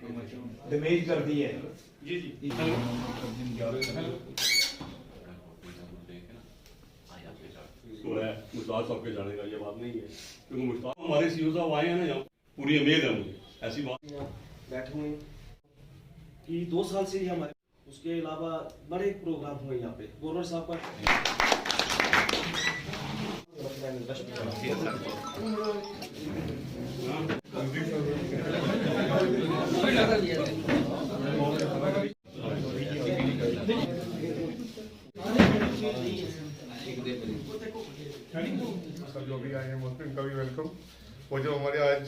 Damage कर दी है। जी जी तो है मुश्ताक साहब के जाने का ये बात नहीं है, क्योंकि मुश्ताक हमारे सीओ साहब आए हैं ना यहाँ, पूरी उम्मीद है मुझे ऐसी बात। बैठे हुए कि 2 साल से ही हमारे, उसके अलावा बड़े प्रोग्राम हुए यहाँ पे गवर्नर साहब का। जो भी आए हैं उनका भी वेलकम। वो जो हमारे आज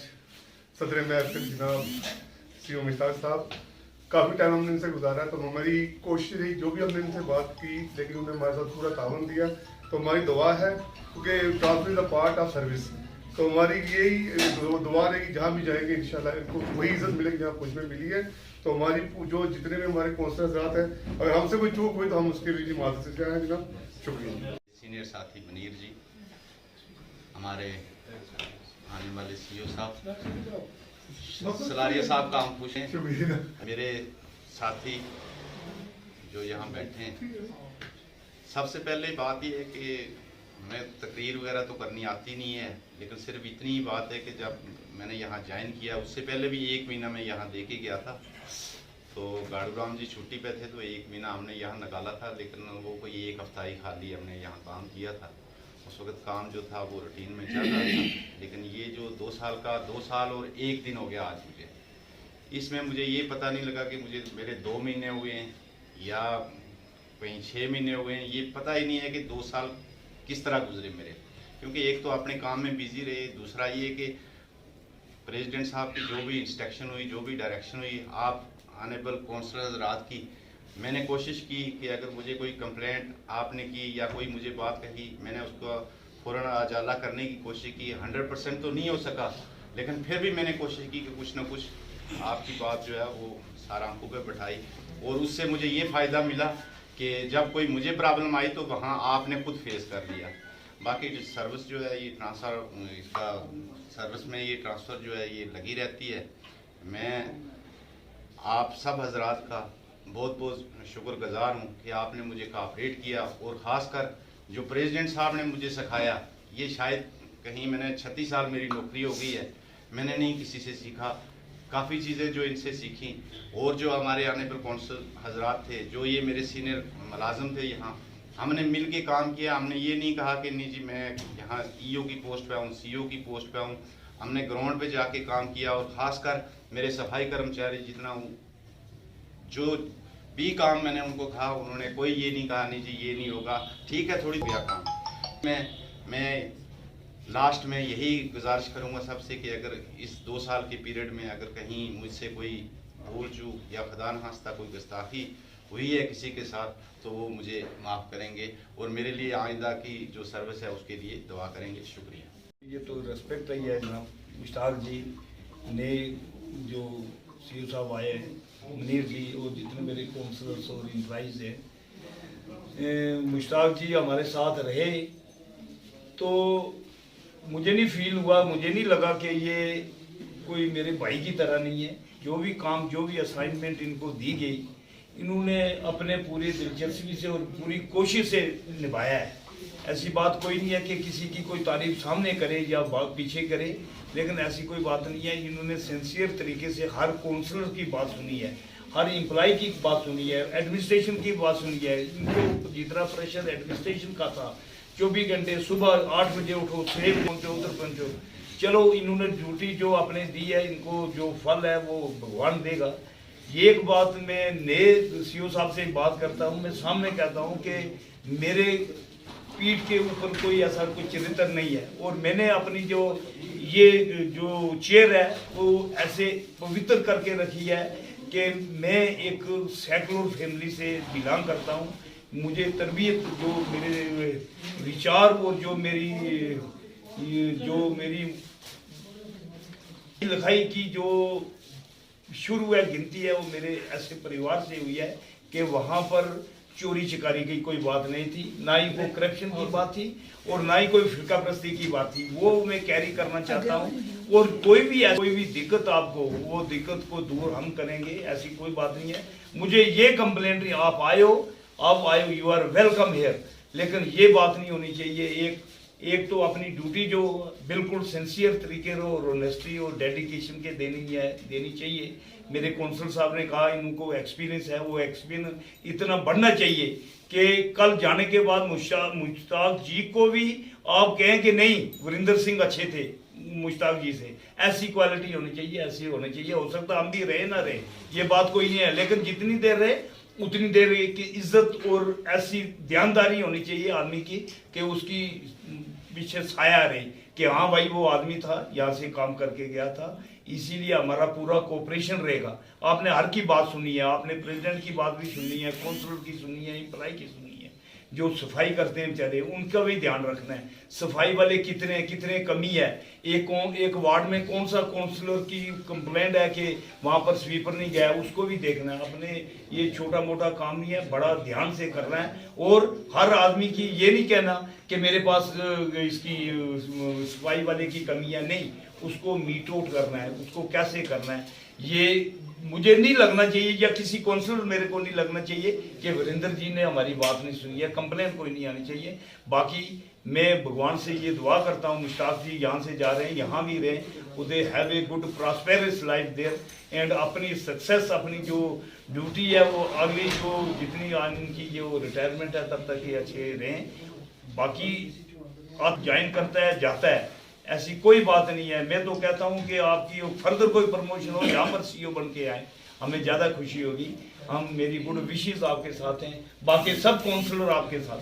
सदर महफिल जनाब सीओ मुश्ताक साहब, काफ़ी टाइम हमने इनसे गुजारा, तो हमारी कोशिश रही, जो भी हमने इनसे बात की, लेकिन उन्होंने हमारे साथ पूरा ताउन दिया। तो हमारी दुआ है, क्योंकि transfer is a part of service, तो हमारी यही दुआ रहेगी जहाँ भी जाएंगे इंशाल्लाह इनको वही इज्जत मिलेगी जहाँ कुछ में मिली है। तो हमारी जो जितने भी हमारे कौंसलर हज़रात हैं, अगर हमसे कोई चूक हुई तो हम उसके लिए माजरत से जाएँ जनाब। शुक्रिया। सीनियर साथी मुनीर जी, हमारे आने वाले सीओ साहब, सलारिया साहब का हम पूछें, मेरे साथी जो यहाँ बैठे हैं। सबसे पहले बात यह है कि मैं तकरीर वगैरह तो करनी आती नहीं है, लेकिन सिर्फ इतनी ही बात है कि जब मैंने यहाँ ज्वाइन किया, उससे पहले भी 1 महीना मैं यहाँ दे के गया था। तो गाड़ूराम जी छुट्टी पे थे, तो 1 महीना हमने यहाँ निकाला था, लेकिन वो कोई 1 हफ्ता ही खाली हमने यहाँ काम किया था। उस वक्त काम जो था वो रूटीन में चल रहा था, लेकिन ये जो 2 साल का 2 साल और 1 दिन हो गया आज मुझे, इसमें मुझे ये पता नहीं लगा कि मुझे मेरे 2 महीने हुए हैं या कहीं 6 महीने हुए हैं। ये पता ही नहीं है कि 2 साल किस तरह गुजरे मेरे, क्योंकि एक तो अपने काम में बिजी रहे, दूसरा ये कि प्रेसिडेंट साहब की जो भी इंस्ट्रक्शन हुई, जो भी डायरेक्शन हुई, आप ऑनरेबल कौंसलर हज़रात की, मैंने कोशिश की कि अगर मुझे कोई कंप्लेंट आपने की या कोई मुझे बात कही, मैंने उसको फ़ौरन उजाला करने की कोशिश की। 100% तो नहीं हो सका, लेकिन फिर भी मैंने कोशिश की कि कुछ ना कुछ आपकी बात जो है वो सारा आंखों पे बैठाई, और उससे मुझे ये फ़ायदा मिला कि जब कोई मुझे प्रॉब्लम आई तो वहाँ आपने खुद फेस कर लिया। बाकी जो सर्विस जो है ये ट्रांसफ़र, इसका सर्विस में ये ट्रांसफ़र जो है ये लगी रहती है। मैं आप सब हजरात का बहुत बहुत शुक्रगुजार हूँ कि आपने मुझे कोऑपरेट किया, और ख़ासकर जो प्रेसिडेंट साहब ने मुझे सिखाया, ये शायद कहीं मैंने 36 साल मेरी नौकरी हो गई है, मैंने नहीं किसी से सीखा, काफ़ी चीज़ें जो इनसे सीखी। और जो हमारे ऑनरेबल कौंसल हजरात थे, जो ये मेरे सीनियर मुलाजिम थे यहाँ, हमने मिल के काम किया। हमने ये नहीं कहा कि नहीं जी मैं यहाँ ईओ की पोस्ट पे हूँ, सीओ की पोस्ट पे हूँ। हमने ग्राउंड पे जाके काम किया, और ख़ासकर मेरे सफाई कर्मचारी जितना हूँ, जो भी काम मैंने उनको कहा, उन्होंने कोई ये नहीं कहा नहीं जी ये नहीं होगा, ठीक है थोड़ी दिया काम। मैं लास्ट में यही गुजारिश करूँगा सबसे कि अगर इस 2 साल के पीरियड में अगर कहीं मुझसे कोई भूल चूक या खुदा न खास्ता कोई गुस्ताखी हुई है किसी के साथ, तो वो मुझे माफ़ करेंगे, और मेरे लिए आइंदा की जो सर्विस है उसके लिए दुआ करेंगे। शुक्रिया। ये तो रेस्पेक्ट रही है जनाब मुश्ताक जी ने, जो सीओ साहब आए हैं, मुनीर जी, और जितने मेरे काउंसलर्स और एम्प्लॉइज़ हैं, मुश्ताक जी हमारे साथ रहे, तो मुझे नहीं फील हुआ, मुझे नहीं लगा कि ये कोई मेरे भाई की तरह नहीं है। जो भी काम, जो भी असाइनमेंट इनको दी गई, इन्होंने अपने पूरी दिलचस्पी से और पूरी कोशिश से निभाया है। ऐसी बात कोई नहीं है कि किसी की कोई तारीफ सामने करे या बात पीछे करे, लेकिन ऐसी कोई बात नहीं है। इन्होंने सिंसियर तरीके से हर काउंसलर की बात सुनी है, हर एम्प्लॉय की बात सुनी है, एडमिनिस्ट्रेशन की बात सुनी है। इनको जितना प्रेशर एडमिनिस्ट्रेशन का था, 24 घंटे सुबह 8 बजे उठो, 6 पहुँचो, उधर पहुँचो, चलो इन्होंने ड्यूटी जो आपने दी है, इनको जो फल है वो भगवान देगा। ये एक बात मैं नए सीओ साहब से बात करता हूँ, मैं सामने कहता हूँ कि मेरे पीठ के ऊपर कोई ऐसा कोई चरित्र नहीं है, और मैंने अपनी जो चेयर है वो ऐसे पवित्र करके रखी है कि मैं एक सेकुलर फैमिली से बिलोंग करता हूँ। मुझे तरबियत, जो मेरे विचार और जो मेरी लिखाई की जो शुरू है गिनती है, वो मेरे ऐसे परिवार से हुई है कि वहाँ पर चोरी चकारी की कोई बात नहीं थी, ना ही वो करप्शन की बात थी और ना ही कोई फिरका प्रस्ती की बात थी। वो मैं कैरी करना चाहता हूँ और कोई भी दिक्कत आपको, वो दिक्कत को दूर हम करेंगे, ऐसी कोई बात नहीं है। मुझे ये कंप्लेंट नहीं, आप आयो, यू आर वेलकम हियर, लेकिन ये बात नहीं होनी चाहिए। एक तो अपनी ड्यूटी जो बिल्कुल सिंसियर तरीके और ऑनेस्टी और डेडिकेशन के देनी चाहिए। मेरे कौंसल साहब ने कहा इनको एक्सपीरियंस है, वो एक्सपीरियंस इतना बढ़ना चाहिए कि कल जाने के बाद मुश्ताक जी को भी आप कहें कि नहीं वीरेंद्र सिंह अच्छे थे मुश्ताक जी से, ऐसी क्वालिटी होनी चाहिए, ऐसी होनी चाहिए। हो सकता हम भी रहे ना रहे, ये बात कोई नहीं है, लेकिन जितनी देर रहे उतनी देर की इज्जत और ऐसी ध्यानदारी होनी चाहिए आदमी की कि उसकी पीछे छाया रहे कि हाँ भाई वो आदमी था, यहाँ से काम करके गया था, इसीलिए हमारा पूरा कोऑपरेशन रहेगा। आपने हर की बात सुनी है, आपने प्रेसिडेंट की बात भी सुनी है, काउंसलर की सुनी है, एम्प्लॉय की सुनी है, जो सफाई करते हैं बेचारे उनका भी ध्यान रखना है। सफाई वाले कितने कमी है, एक वार्ड में कौन सा काउंसलर की कंप्लेंट है कि वहाँ पर स्वीपर नहीं गया, उसको भी देखना है। अपने ये छोटा मोटा काम नहीं है, बड़ा ध्यान से करना है। और हर आदमी की ये नहीं कहना कि मेरे पास इसकी सफाई वाले की कमी है, नहीं, उसको मीट आउट करना है, उसको कैसे करना है। ये मुझे नहीं लगना चाहिए या किसी काउंसलर मेरे को नहीं लगना चाहिए कि वीरेंद्र जी ने हमारी बात नहीं सुनी है, कंप्लेंट कोई नहीं आनी चाहिए। बाकी मैं भगवान से ये दुआ करता हूँ मुश्ताक जी यहाँ से जा रहे हैं, यहाँ भी रहें, they have a good prosperous life there and अपनी सक्सेस, अपनी जो ड्यूटी है वो अगली जो जितनी इनकी जो रिटायरमेंट है तब तक ये अच्छे रहें। बाकी आप ज्वाइन करता है जाता है, ऐसी कोई बात नहीं है। मैं तो कहता हूं कि आपकी फर्दर कोई प्रमोशन हो, यहाँ पर सीईओ बन के आए, हमें ज़्यादा खुशी होगी। हम मेरी गुड विशेस आपके साथ हैं, बाकी सब काउंसलर आपके साथ।